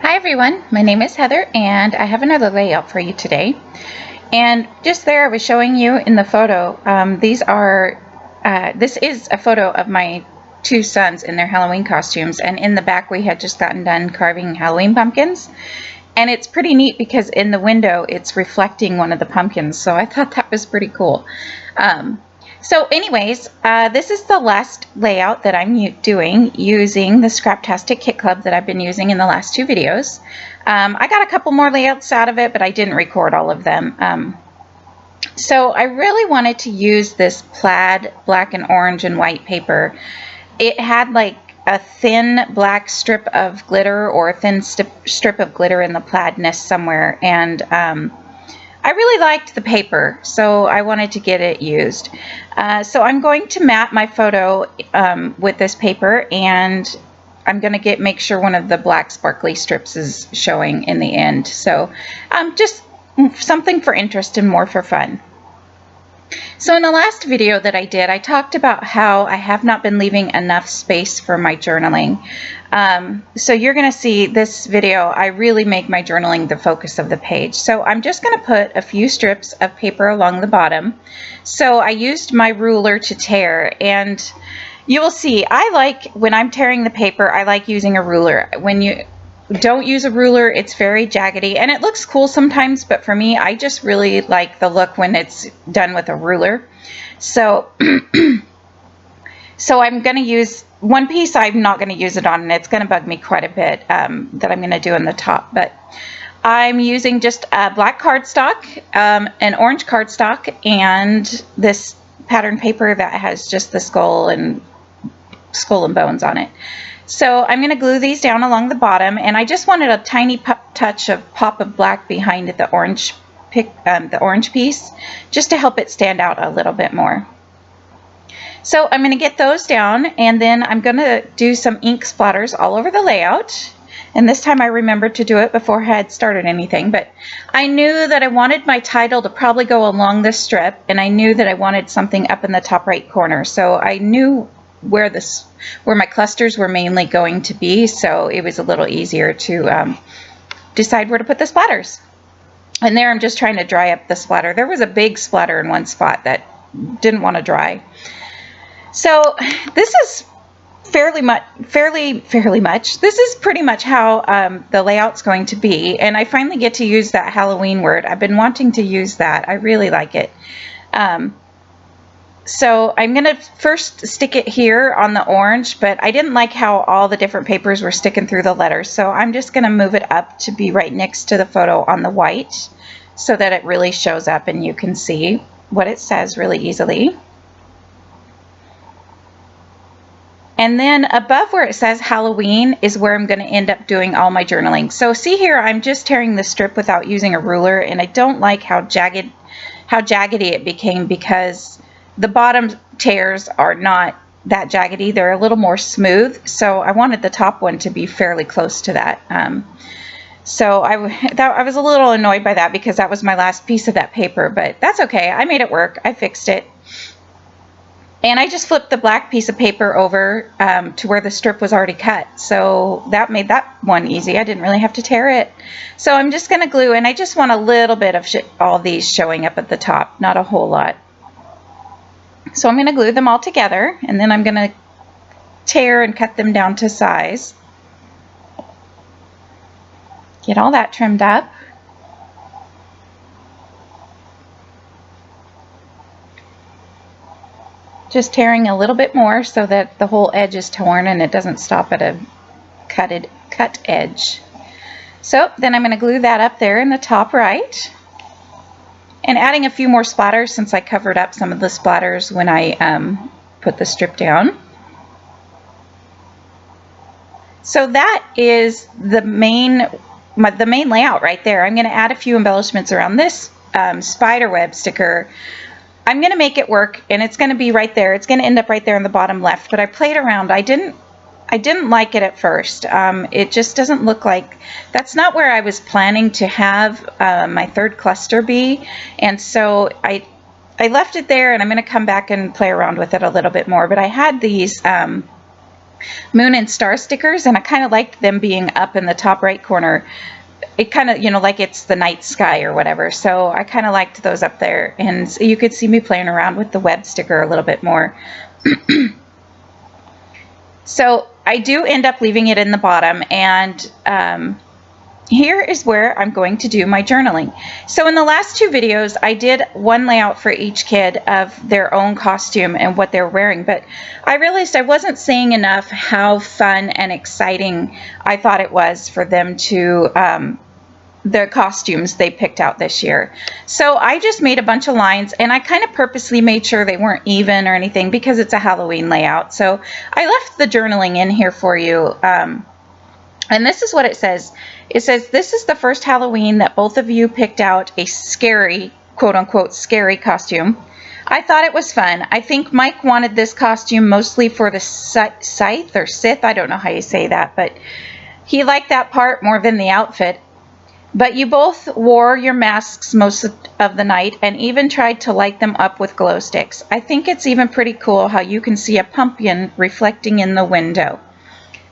Hi everyone, my name is Heather and I have another layout for you today. And just there I was showing you in the photo, this is a photo of my two sons in their Halloween costumes, and in the back we had just gotten done carving Halloween pumpkins. And it's pretty neat because in the window it's reflecting one of the pumpkins, so I thought that was pretty cool. So anyways, this is the last layout that I'm doing using the Scraptastic Kit Club that I've been using in the last two videos. I got a couple more layouts out of it, but I didn't record all of them. So I really wanted to use this plaid black and orange and white paper. It had like a thin black strip of glitter or a thin strip of glitter in the plaidness somewhere, and I really liked the paper, so I wanted to get it used. So I'm going to map my photo with this paper, and I'm going to make sure one of the black sparkly strips is showing in the end. So just something for interest and more for fun. So in the last video that I did, I talked about how I have not been leaving enough space for my journaling. So you're going to see this video, I really make my journaling the focus of the page. So I'm just going to put a few strips of paper along the bottom. So I used my ruler to tear, and you will see, when I'm tearing the paper, I like using a ruler. When you don't use a ruler, it's very jaggedy and it looks cool sometimes, but for me, I just really like the look when it's done with a ruler. So so I'm going to use one piece I'm not going to use it on, and it's going to bug me quite a bit that I'm going to do in the top. But I'm using just a black cardstock, an orange cardstock, and this pattern paper that has just the skull and bones on it. So I'm going to glue these down along the bottom, and I just wanted a tiny touch of pop of black behind the orange piece, just to help it stand out a little bit more. So I'm going to get those down, and then I'm going to do some ink splatters all over the layout. And this time I remembered to do it before I had started anything, but I knew that I wanted my title to probably go along this strip, and I knew that I wanted something up in the top right corner. So I knew where my clusters were mainly going to be, so it was a little easier to decide where to put the splatters. And there I'm just trying to dry up the splatter. There was a big splatter in one spot that didn't want to dry. So this is fairly much, this is pretty much how the layout's going to be, and I finally get to use that Halloween word. I've been wanting to use that. I really like it. So I'm going to first stick it here on the orange, but I didn't like how all the different papers were sticking through the letters. So I'm just going to move it up to be right next to the photo on the white so that it really shows up and you can see what it says really easily. And then above where it says Halloween is where I'm going to end up doing all my journaling. So see here, I'm just tearing the strip without using a ruler, and I don't like how jaggedy it became, because the bottom tears are not that jaggedy. They're a little more smooth, so I wanted the top one to be fairly close to that. So I was a little annoyed by that because that was my last piece of that paper, but that's okay. I made it work. I fixed it. And I just flipped the black piece of paper over to where the strip was already cut. So that made that one easy. I didn't really have to tear it. So I'm just going to glue, and I just want a little bit of all these showing up at the top, not a whole lot. So I'm going to glue them all together, and then I'm going to tear and cut them down to size. Get all that trimmed up. Just tearing a little bit more so that the whole edge is torn and it doesn't stop at a cut edge. So then I'm going to glue that up there in the top right. And adding a few more splatters since I covered up some of the splatters when I put the strip down. So that is the main layout right there. I'm going to add a few embellishments around this spider web sticker. I'm going to make it work, and it's going to be right there. It's going to end up right there in the bottom left, but I played around. I didn't like it at first. It just doesn't look like, that's not where I was planning to have my third cluster be, and so I left it there, and I'm going to come back and play around with it a little bit more. But I had these moon and star stickers, and I kind of liked them being up in the top right corner. It kind of, you know, like it's the night sky or whatever. So I kind of liked those up there, and so you could see me playing around with the web sticker a little bit more. So I do end up leaving it in the bottom, and here is where I'm going to do my journaling. So in the last two videos, I did one layout for each kid of their own costume and what they're wearing, but I realized I wasn't saying enough how fun and exciting I thought it was for them to, the costumes they picked out this year. So I just made a bunch of lines, and I kind of purposely made sure they weren't even or anything because it's a Halloween layout. So I left the journaling in here for you. And this is what it says. It says, this is the first Halloween that both of you picked out a scary, quote unquote, scary costume. I thought it was fun. I think Mike wanted this costume mostly for the scythe or Sith. I don't know how you say that, but he liked that part more than the outfit. But you both wore your masks most of the night and even tried to light them up with glow sticks. I think it's even pretty cool how you can see a pumpkin reflecting in the window,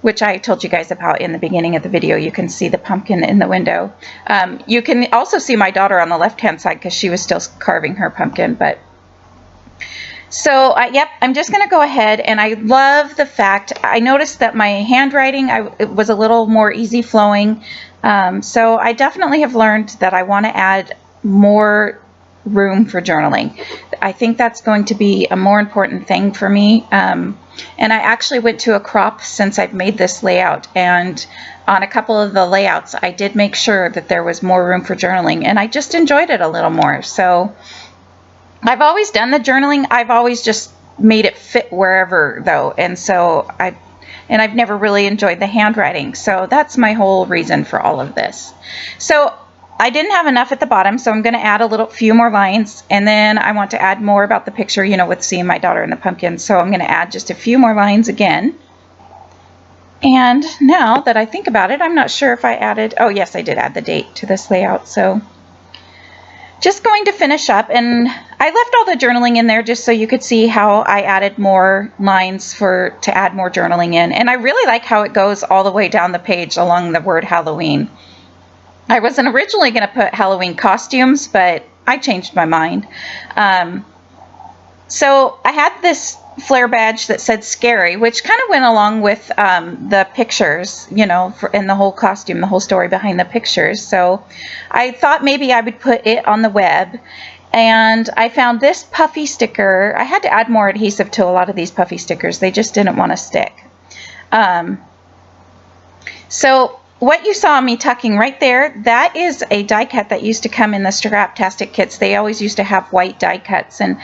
which I told you guys about in the beginning of the video. You can see the pumpkin in the window. You can also see my daughter on the left-hand side because she was still carving her pumpkin. But so, yep, I'm just going to go ahead, and I love the fact, I noticed that my handwriting it was a little more easy flowing. So I definitely have learned that I want to add more room for journaling. I think that's going to be a more important thing for me. And I actually went to a crop since I've made this layout, and on a couple of the layouts I did make sure that there was more room for journaling, and I just enjoyed it a little more. So I've always done the journaling. I've always just made it fit wherever though, and so I've never really enjoyed the handwriting. So that's my whole reason for all of this. So I didn't have enough at the bottom, so I'm going to add a few more lines, and then I want to add more about the picture, you know, with seeing my daughter in the pumpkin. So I'm going to add just a few more lines again. And now that I think about it, I'm not sure if I added, oh yes, I did add the date to this layout. So just going to finish up, and I left all the journaling in there just so you could see how I added more lines to add more journaling in. And I really like how it goes all the way down the page along the word Halloween. I wasn't originally going to put Halloween costumes, but I changed my mind. So I had this flare badge that said scary, which kind of went along with the pictures, you know, and the whole costume, the whole story behind the pictures. So I thought maybe I would put it on the web. And I found this puffy sticker. I had to add more adhesive to a lot of these puffy stickers. They just didn't want to stick. So what you saw me tucking right there, that is a die cut that used to come in the Scraptastic kits. They always used to have white die cuts, and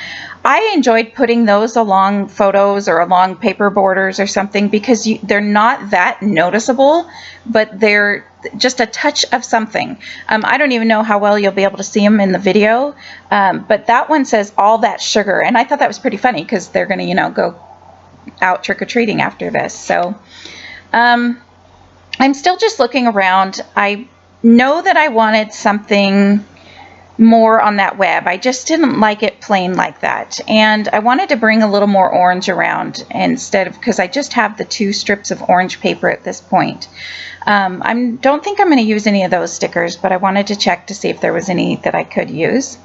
I enjoyed putting those along photos or along paper borders or something because they're not that noticeable, but they're just a touch of something. I don't even know how well you'll be able to see them in the video, but that one says all that sugar, and I thought that was pretty funny because they're going to, you know, go out trick-or-treating after this. So I'm still just looking around. I know that I wanted something more on that web. I just didn't like it plain like that. And I wanted to bring a little more orange around instead of, because I just have the 2 strips of orange paper at this point. I don't think I'm going to use any of those stickers, but I wanted to check to see if there was any that I could use.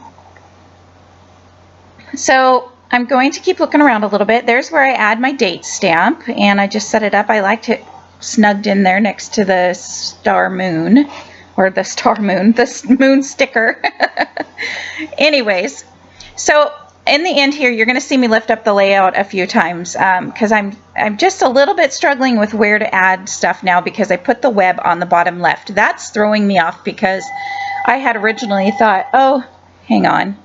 So I'm going to keep looking around a little bit. There's where I add my date stamp, and I just set it up. I liked it snugged in there next to the star moon, or the moon sticker. Anyways, so in the end here, you're going to see me lift up the layout a few times because I'm just a little bit struggling with where to add stuff now because I put the web on the bottom left. That's throwing me off because I had originally thought, oh, hang on.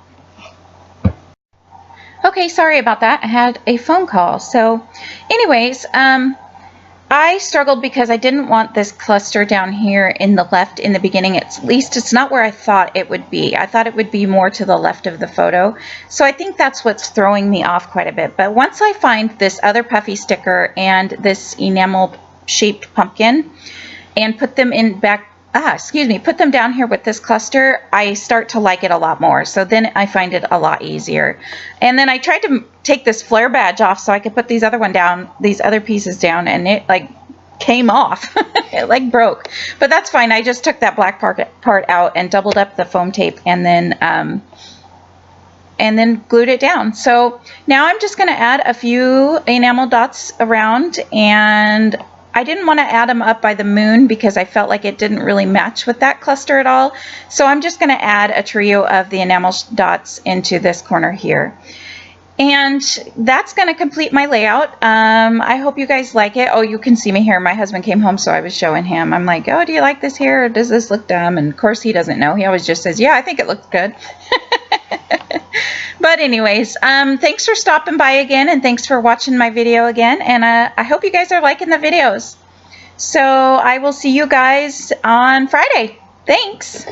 Okay, sorry about that. I had a phone call. So anyways, I struggled because I didn't want this cluster down here in the left in the beginning. At least it's not where I thought it would be. I thought it would be more to the left of the photo. So I think that's what's throwing me off quite a bit. But once I find this other puffy sticker and this enamel shaped pumpkin and put them in back put them down here with this cluster, I start to like it a lot more. So then I find it a lot easier. And then I tried to take this flare badge off so I could put these other pieces down, and it like came off. It like broke. But that's fine. I just took that black part out and doubled up the foam tape, and then glued it down. So now I'm just going to add a few enamel dots around, and I didn't want to add them up by the moon because I felt like it didn't really match with that cluster at all. So I'm just going to add a trio of the enamel dots into this corner here. And that's going to complete my layout. I hope you guys like it. Oh, you can see me here. My husband came home, so I was showing him. I'm like, oh, do you like this here? Or does this look dumb? And of course he doesn't know. He always just says, yeah, I think it looks good. But anyways, thanks for stopping by again, and thanks for watching my video again. And I hope you guys are liking the videos. So I will see you guys on Friday. Thanks.